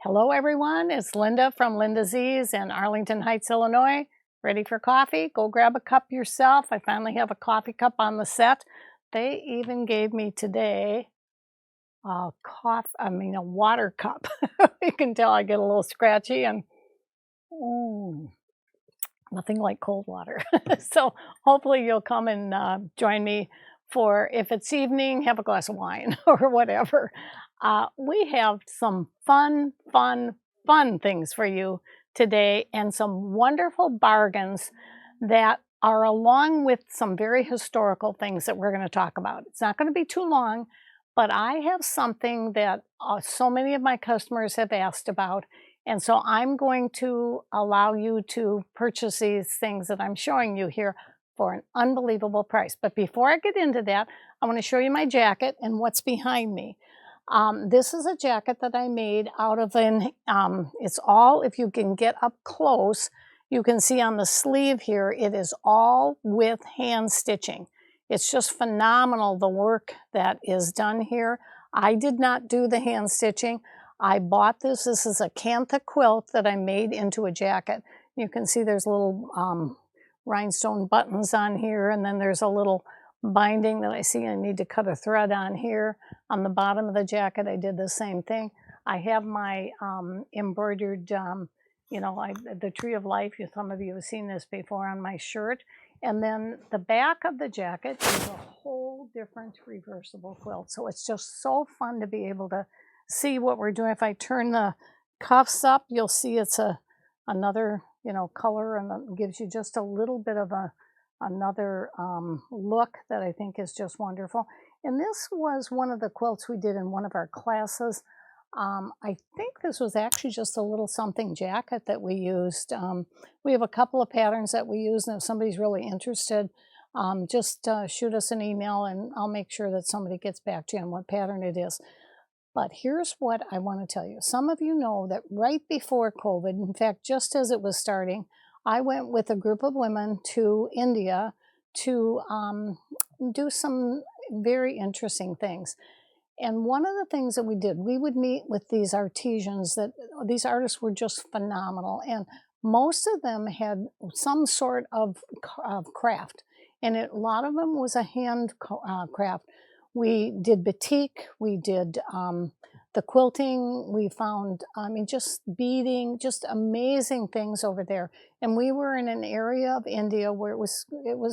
Hello everyone, it's Linda from Linda Z's in Arlington Heights, Illinois. Ready for coffee? Go grab a cup yourself. I finally have a coffee cup on the set. They even gave me today a water cup. You can tell I get a little scratchy and mm, nothing like cold water. So hopefully you'll come and join me for, if it's evening, have a glass of wine or whatever. We have some fun things for you today and some wonderful bargains that are along with some very historical things that we're going to talk about. It's not going to be too long, but I have something that so many of my customers have asked about, and so I'm going to allow you to purchase these things that I'm showing you here for an unbelievable price. But before I get into that, I want to show you my jacket and what's behind me. This is a jacket that I made out of it's all, if you can get up close, you can see on the sleeve here, it is all with hand stitching. It's just phenomenal, the work that is done here. I did not do the hand stitching. I bought this. This is a Kantha quilt that I made into a jacket. You can see there's little rhinestone buttons on here, and then there's a little binding that I see I need to cut a thread on here. On the bottom of the jacket, I did the same thing. I have my embroidered, the Tree of Life. Some of you have seen this before on my shirt. And then the back of the jacket is a whole different reversible quilt. So it's just so fun to be able to see what we're doing. If I turn the cuffs up, you'll see it's another color, and it gives you just a little bit of another look that I think is just wonderful. And this was one of the quilts we did in one of our classes. I think this was actually just a little something jacket that we used. We have a couple of patterns that we use, and if somebody's really interested, just shoot us an email and I'll make sure that somebody gets back to you on what pattern it is. But here's what I want to tell you. Some of you know that right before COVID, in fact, just as it was starting, I went with a group of women to India to do some very interesting things. And one of the things that we did, we would meet with these artisans these artists were just phenomenal. And most of them had some sort of craft. And a lot of them was a hand craft. We did batik, we did the quilting, we found, just beading, just amazing things over there. And we were in an area of India where it was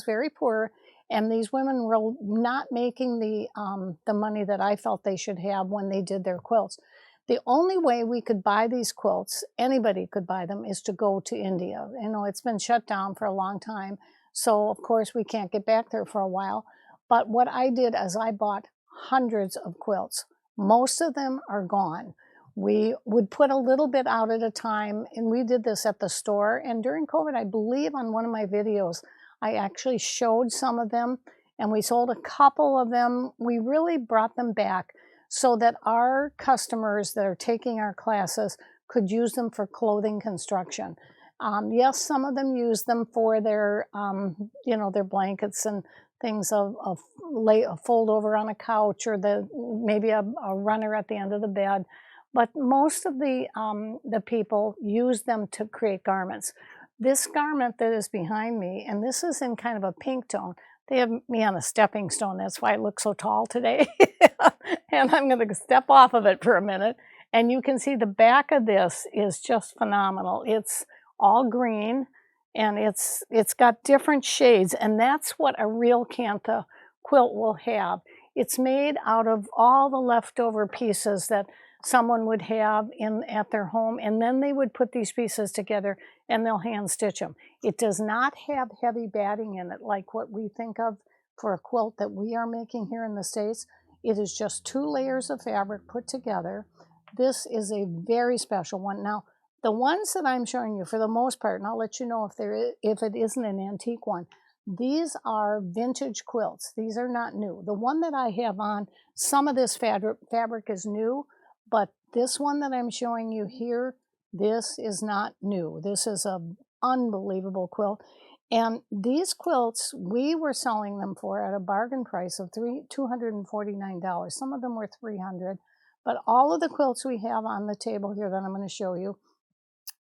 very poor, and these women were not making the money that I felt they should have when they did their quilts. The only way we could buy these quilts, anybody could buy them, is to go to India. It's been shut down for a long time, so of course we can't get back there for a while. But what I did is I bought hundreds of quilts. Most of them are gone. We would put a little bit out at a time, and we did this at the store. And during COVID, I believe on one of my videos, I actually showed some of them, and we sold a couple of them. We really brought them back so that our customers that are taking our classes could use them for clothing construction. Yes, some of them use them for their, their blankets and things of a fold over on a couch, or maybe a runner at the end of the bed. But most of the people use them to create garments. This garment that is behind me, and this is in kind of a pink tone. They have me on a stepping stone. That's why I look so tall today. And I'm going to step off of it for a minute. And you can see the back of this is just phenomenal. It's all green, and it's got different shades, and that's what a real Kantha quilt will have. It's made out of all the leftover pieces that someone would have at their home, and then they would put these pieces together and they'll hand stitch them. It does not have heavy batting in it like what we think of for a quilt that we are making here in the States. It is just 2 layers of fabric put together. This is a very special one. Now, the ones that I'm showing you, for the most part, and I'll let you know if it isn't an antique one, these are vintage quilts. These are not new. The one that I have on, some of this fabric is new, but this one that I'm showing you here, this is not new. This is an unbelievable quilt. And these quilts, we were selling them for at a bargain price of $249. Some of them were $300. But all of the quilts we have on the table here that I'm going to show you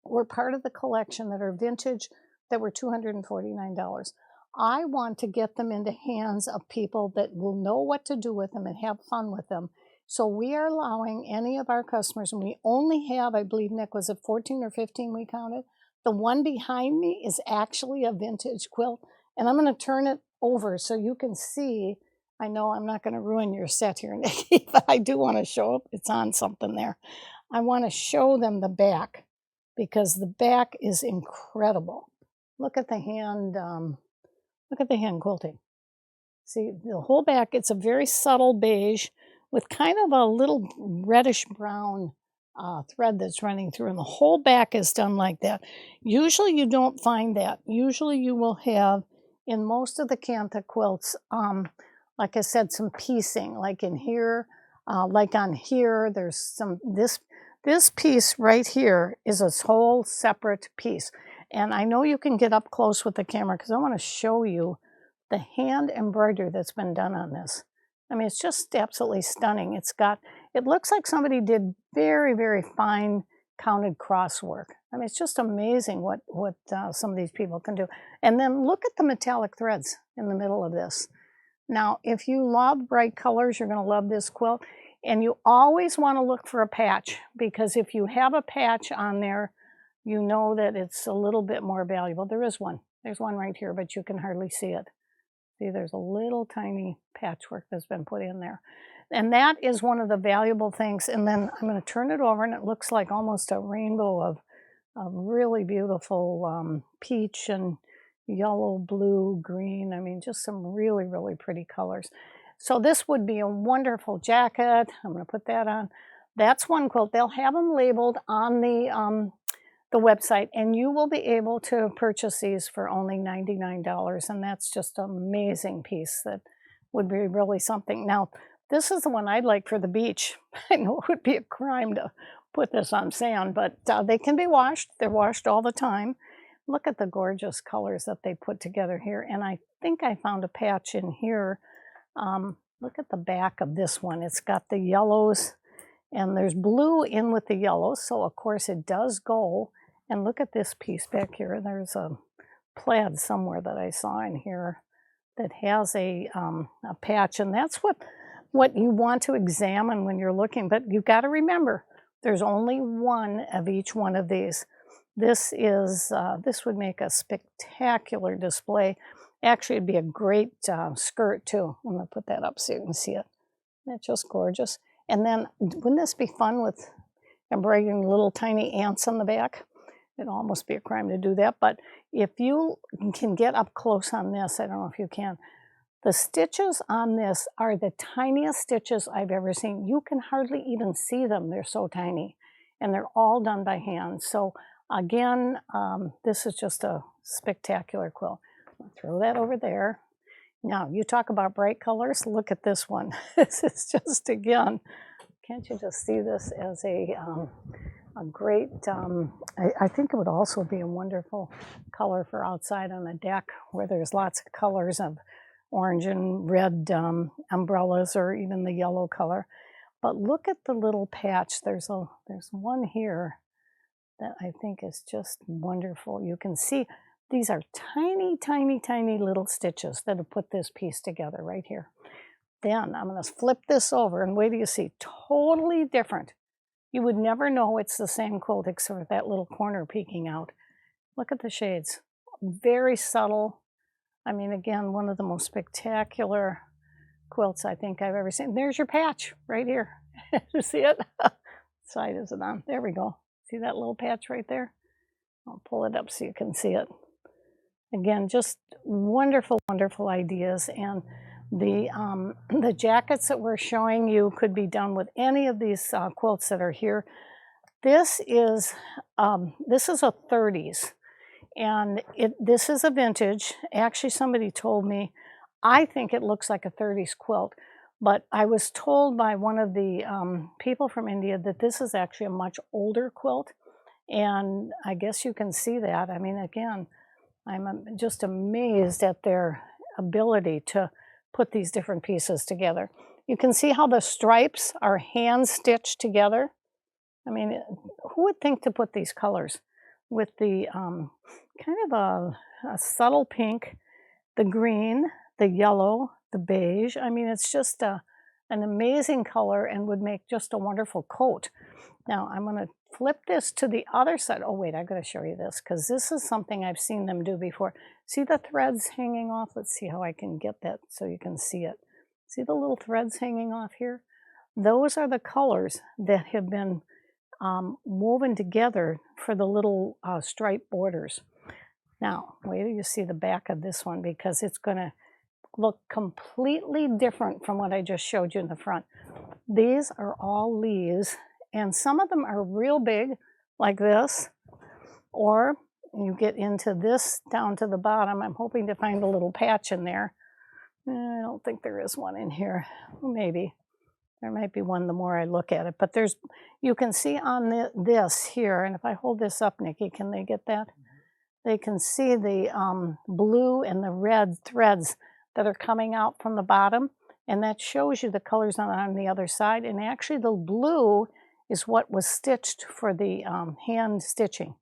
were part of the collection that are vintage that were $249. I want to get them into hands of people that will know what to do with them and have fun with them. So we are allowing any of our customers, and we only have, I believe, Nick, was it 14 or 15 we counted? The one behind me is actually a vintage quilt, and I'm going to turn it over so you can see. I know I'm not going to ruin your set here, Nikki, but I do want to show it. It's on something there. I want to show them the back because the back is incredible. Look at the hand. Look at the hand quilting. See, the whole back, it's a very subtle beige with kind of a little reddish brown thread that's running through, and the whole back is done like that. Usually you don't find that. Usually you will have, in most of the Kantha quilts, like I said, some piecing, like in here, like on here, there's some, this piece right here is a whole separate piece. And I know you can get up close with the camera because I want to show you the hand embroidery that's been done on this. I mean, it's just absolutely stunning. It looks like somebody did very, very fine counted cross work. I mean, it's just amazing what some of these people can do. And then look at the metallic threads in the middle of this. Now, if you love bright colors, you're going to love this quilt. And you always want to look for a patch, because if you have a patch on there, you know that it's a little bit more valuable. There is one. There's one right here, but you can hardly see it. See, there's a little tiny patchwork that's been put in there. And that is one of the valuable things. And then I'm going to turn it over, and it looks like almost a rainbow of really beautiful peach and yellow, blue, green. I mean, just some really, really pretty colors. So this would be a wonderful jacket. I'm going to put that on. That's one quilt. They'll have them labeled on the website, and you will be able to purchase these for only $99, and that's just an amazing piece that would be really something. Now, this is the one I'd like for the beach. I know it would be a crime to put this on sand, but they can be washed. They're washed all the time. Look at the gorgeous colors that they put together here, and I think I found a patch in here. Look at the back of this one. It's got the yellows, and there's blue in with the yellows, so of course it does go. And look at this piece back here. There's a plaid somewhere that I saw in here that has a patch, and that's what you want to examine when you're looking. But you've got to remember, there's only one of each one of these. This would make a spectacular display. Actually, it'd be a great skirt too. I'm gonna put that up so you can see it. Isn't it just gorgeous? And then, wouldn't this be fun with embroidering little tiny ants on the back? It'd almost be a crime to do that, but if you can get up close on this, I don't know if you can, the stitches on this are the tiniest stitches I've ever seen. You can hardly even see them. They're so tiny, and they're all done by hand. So again, this is just a spectacular quilt. I'll throw that over there. Now, you talk about bright colors. Look at this one. This is just, again, can't you just see this as a great, I think it would also be a wonderful color for outside on a deck where there's lots of colors of orange and red umbrellas, or even the yellow color. But look at the little patch. There's one here that I think is just wonderful. You can see these are tiny, tiny, tiny little stitches that have put this piece together right here. Then I'm going to flip this over, and wait till you see, totally different. You would never know it's the same quilt except for that little corner peeking out. Look at the shades. Very subtle. I mean, again, one of the most spectacular quilts I think I've ever seen. There's your patch right here. You see it? Side is it on? There we go. See that little patch right there? I'll pull it up so you can see it. Again, just wonderful, wonderful ideas. And the jackets that we're showing you could be done with any of these quilts that are here. This is a 30s, and this is a vintage. Actually, somebody told me, I think it looks like a 30s quilt, but I was told by one of the people from India that this is actually a much older quilt, and I guess you can see that. I mean, again, I'm just amazed at their ability to put these different pieces together. You can see how the stripes are hand stitched together. I mean, who would think to put these colors with the kind of a subtle pink, the green, the yellow, the beige. I mean, it's just an amazing color and would make just a wonderful coat. Now, I'm going to flip this to the other side. Oh, wait, I've got to show you this because this is something I've seen them do before. See the threads hanging off? Let's see how I can get that so you can see it. See the little threads hanging off here? Those are the colors that have been woven together for the little stripe borders. Now, wait till you see the back of this one because it's going to look completely different from what I just showed you in the front. These are all leaves, and some of them are real big, like this, or you get into this down to the bottom. I'm hoping to find a little patch in there. I don't think there is one in here. Maybe. There might be one the more I look at it, but there's, you can see on this here, and if I hold this up, Nikki, can they get that? They can see the blue and the red threads that are coming out from the bottom, and that shows you the colors on the other side. And actually the blue is what was stitched for the hand stitching.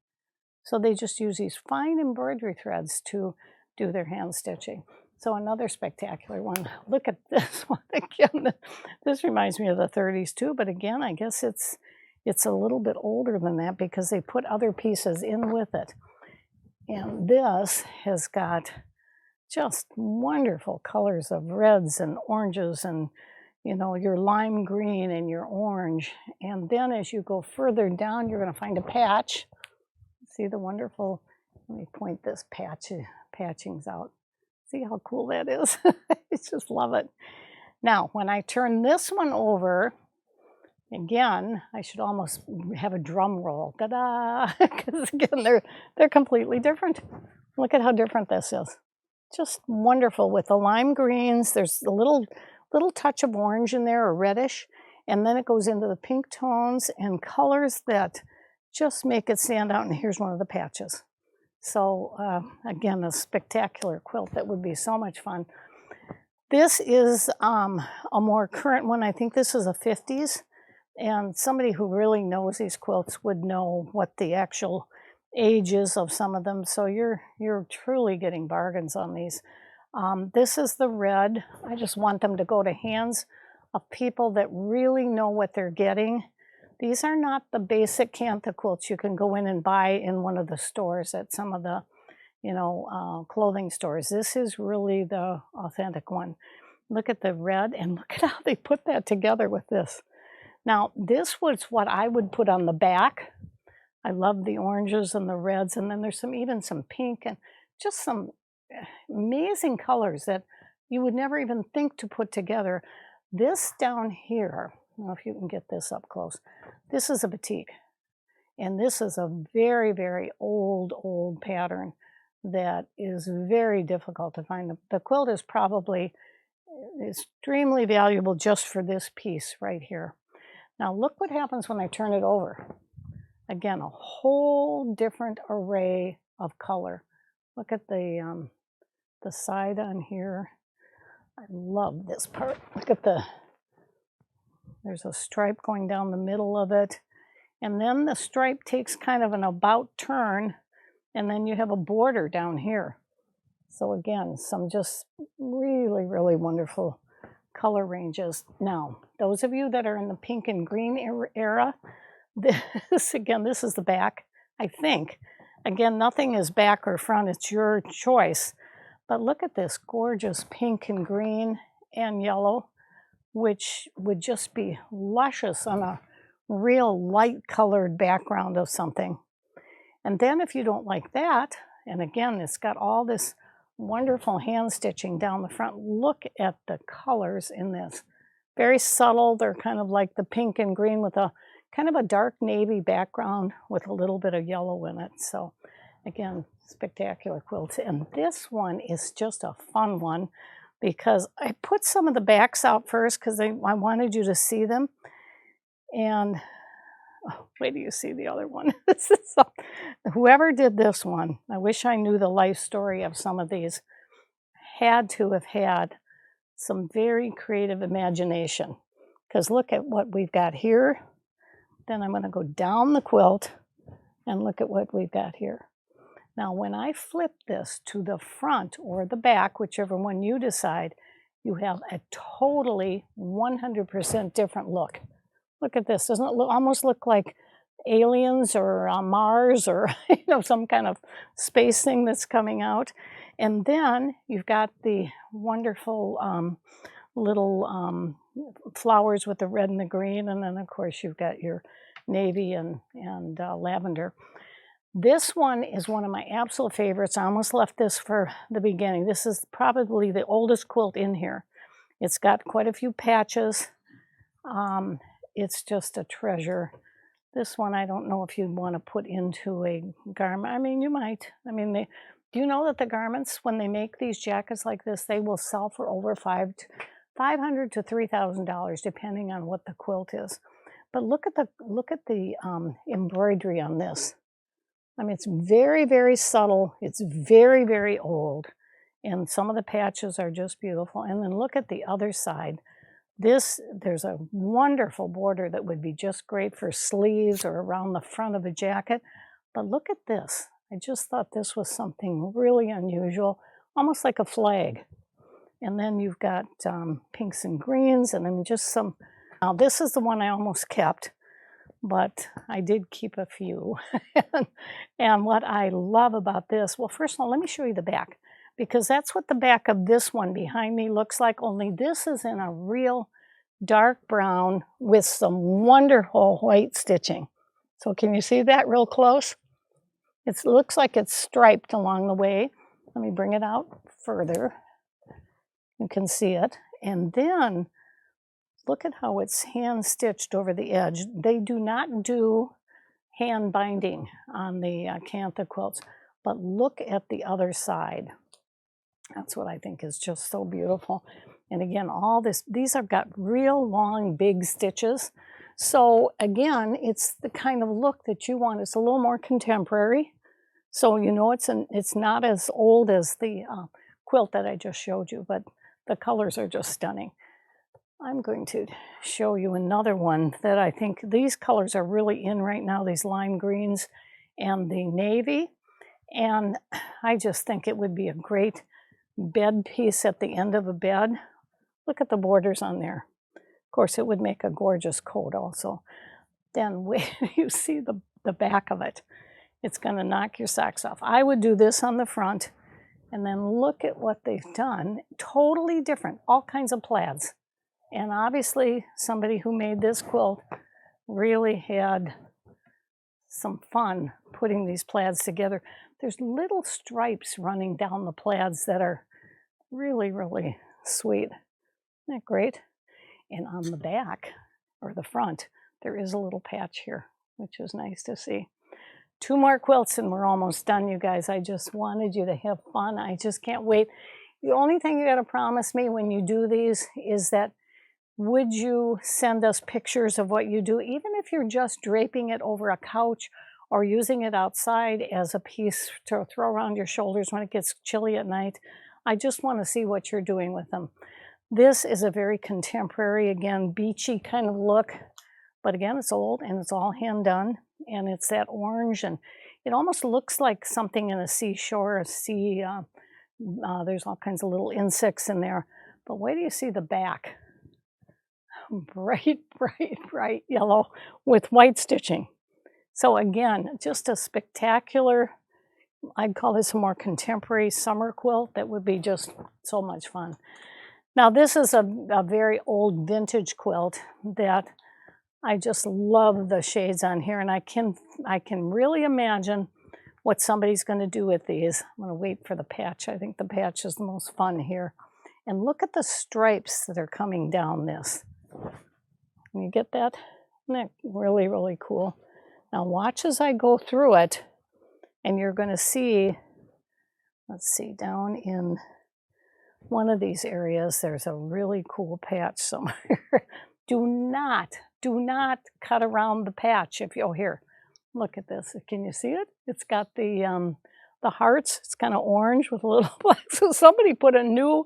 So they just use these fine embroidery threads to do their hand stitching. So another spectacular one. Look at this one again. This reminds me of the 30s too, but again, I guess it's a little bit older than that because they put other pieces in with it. And this has got just wonderful colors of reds and oranges and, you know, your lime green and your orange. And then as you go further down, you're going to find a patch. See the wonderful, let me point this patchings out. See how cool that is? I just love it. Now, when I turn this one over, again, I should almost have a drum roll. Ta-da! Because again, they're completely different. Look at how different this is. Just wonderful with the lime greens. There's a little touch of orange in there, or reddish, and then it goes into the pink tones and colors that just make it stand out. And here's one of the patches. So again, a spectacular quilt that would be so much fun. This is a more current one. I think this is a 50s, and somebody who really knows these quilts would know what the actual age is of some of them. So you're truly getting bargains on these. This is the red. I just want them to go to hands of people that really know what they're getting. These are not the basic Kantha quilts you can go in and buy in one of the stores at some of the, you know, clothing stores. This is really the authentic one. Look at the red, and look at how they put that together with this. Now, this was what I would put on the back. I love the oranges and the reds, and then there's even some pink and just some amazing colors that you would never even think to put together. This down here, I don't know if you can get this up close. This is a batik, and this is a very, very old pattern that is very difficult to find. The quilt is probably extremely valuable just for this piece right here. Now look what happens when I turn it over. Again, a whole different array of color. Look at the side on here. I love this part. Look at there's a stripe going down the middle of it. And then the stripe takes kind of an about turn, and then you have a border down here. So again, some just really, really wonderful color ranges. Now, those of you that are in the pink and green era, this is the back, I think. Again, nothing is back or front, it's your choice. But look at this gorgeous pink and green and yellow, which would just be luscious on a real light colored background of something. And then if you don't like that, and again, it's got all this wonderful hand stitching down the front. Look at the colors in this. Very subtle. They're kind of like the pink and green with a kind of a dark navy background with a little bit of yellow in it. So again, spectacular quilts. And this one is just a fun one because I put some of the backs out first because I wanted you to see them. And oh, wait till you see the other one. Whoever did this one, I wish I knew the life story of some of these, had to have had some very creative imagination. Because look at what we've got here. Then I'm going to go down the quilt and look at what we've got here. Now, when I flip this to the front or the back, whichever one you decide, you have a totally 100% different look. Look at this. Doesn't it almost look like aliens or Mars or some kind of space thing that's coming out? And then you've got the wonderful little flowers with the red and the green, and then of course you've got your navy and lavender. This one is one of my absolute favorites. I almost left this for the beginning. This is probably the oldest quilt in here. It's got quite a few patches. It's just a treasure. This one I don't know if you'd want to put into a garment. I mean, you might. I mean, do you know that the garments, when they make these jackets like this, they will sell for over $500 to $3,000, depending on what the quilt is. But look at the embroidery on this. I mean, it's very, very subtle. It's very, very old. And some of the patches are just beautiful. And then look at the other side. There's a wonderful border that would be just great for sleeves or around the front of a jacket. But look at this. I just thought this was something really unusual, almost like a flag. And then you've got pinks and greens, and then just some. Now, this is the one I almost kept, but I did keep a few. And what I love about this, well, first of all, let me show you the back, because that's what the back of this one behind me looks like, only this is in a real dark brown with some wonderful white stitching. So can you see that real close? It looks like it's striped along the way. Let me bring it out further. You can see it. And then look at how it's hand stitched over the edge. They do not do hand binding on the Kantha quilts, but look at the other side. That's what I think is just so beautiful. And again, these have got real long, big stitches. So again, it's the kind of look that you want. It's a little more contemporary. So it's not as old as the quilt that I just showed you, but the colors are just stunning. I'm going to show you another one that I think these colors are really in right now, these lime greens and the navy. And I just think it would be a great bed piece at the end of a bed. Look at the borders on there. Of course, it would make a gorgeous coat also. Then wait till you see the back of it. It's going to knock your socks off. I would do this on the front, and then look at what they've done. Totally different, all kinds of plaids. And obviously, somebody who made this quilt really had some fun putting these plaids together. There's little stripes running down the plaids that are really, really sweet. Isn't that great? And on the back, or the front, there is a little patch here, which is nice to see. 2 more quilts and we're almost done, you guys. I just wanted you to have fun. I just can't wait. The only thing you got to promise me when you do these is that would you send us pictures of what you do, even if you're just draping it over a couch or using it outside as a piece to throw around your shoulders when it gets chilly at night. I just want to see what you're doing with them. This is a very contemporary, again, beachy kind of look. But again, it's old and it's all hand done. And it's that orange, and it almost looks like something in a seashore, a sea. There's all kinds of little insects in there. But wait till you see the back. Bright, bright, bright yellow with white stitching. So again, just a spectacular, I'd call this a more contemporary summer quilt that would be just so much fun. Now this is a very old vintage quilt that I just love the shades on here, and I can really imagine what somebody's going to do with these. I'm going to wait for the patch. I think the patch is the most fun here. And look at the stripes that are coming down this. Can you get that? Isn't that really, really cool? Now watch as I go through it, and you're going to see, let's see, down in one of these areas, there's a really cool patch somewhere. Do not cut around the patch. Oh, here, look at this. Can you see it? It's got the hearts. It's kind of orange with a little black. So somebody put a new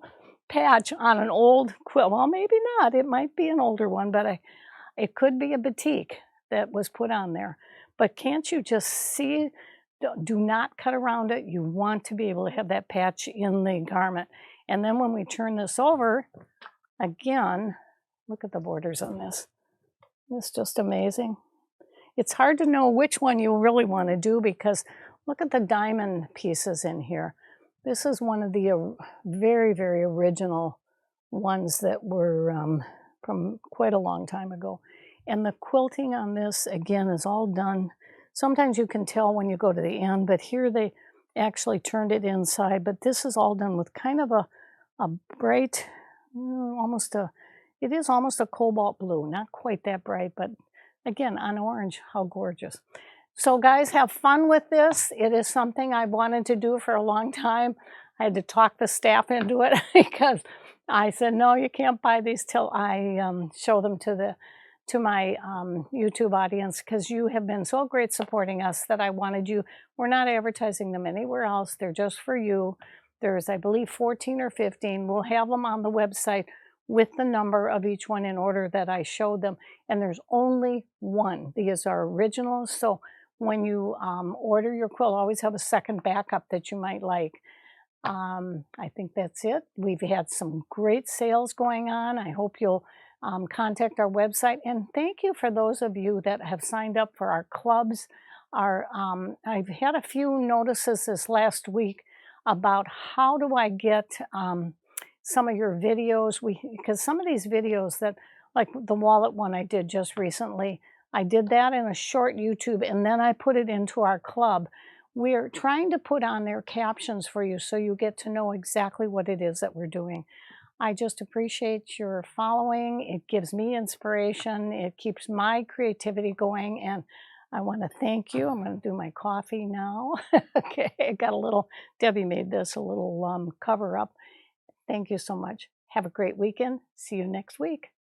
patch on an old quilt. Well, maybe not. It might be an older one, but it could be a batik that was put on there. But can't you just see? Do not cut around it. You want to be able to have that patch in the garment. And then when we turn this over, again, look at the borders on this. It's just amazing. It's hard to know which one you really want to do because look at the diamond pieces in here. This is one of the very, very original ones that were from quite a long time ago. And the quilting on this, again, is all done. Sometimes you can tell when you go to the end, but here they actually turned it inside. But this is all done with kind of a bright, it is almost a cobalt blue. Not quite that bright, but again, on orange, how gorgeous. So guys, have fun with this. It is something I've wanted to do for a long time. I had to talk the staff into it because I said, no, you can't buy these till I show them to my YouTube audience because you have been so great supporting us that I wanted you. We're not advertising them anywhere else. They're just for you. There's, I believe, 14 or 15. We'll have them on the website with the number of each one in order that I showed them. And there's only one. These are originals. So when you order your quilt, always have a second backup that you might like. I think that's it. We've had some great sales going on. I hope you'll contact our website. And thank you for those of you that have signed up for our clubs. I've had a few notices this last week about how do I get some of your videos. Because some of these videos that, like the wallet one I did just recently, I did that in a short YouTube and then I put it into our club. We're trying to put on their captions for you so you get to know exactly what it is that we're doing. I just appreciate your following. It gives me inspiration. It keeps my creativity going. And I want to thank you. I'm going to do my coffee now. Okay, I got a little, Debbie made this, a little cover up. Thank you so much. Have a great weekend. See you next week.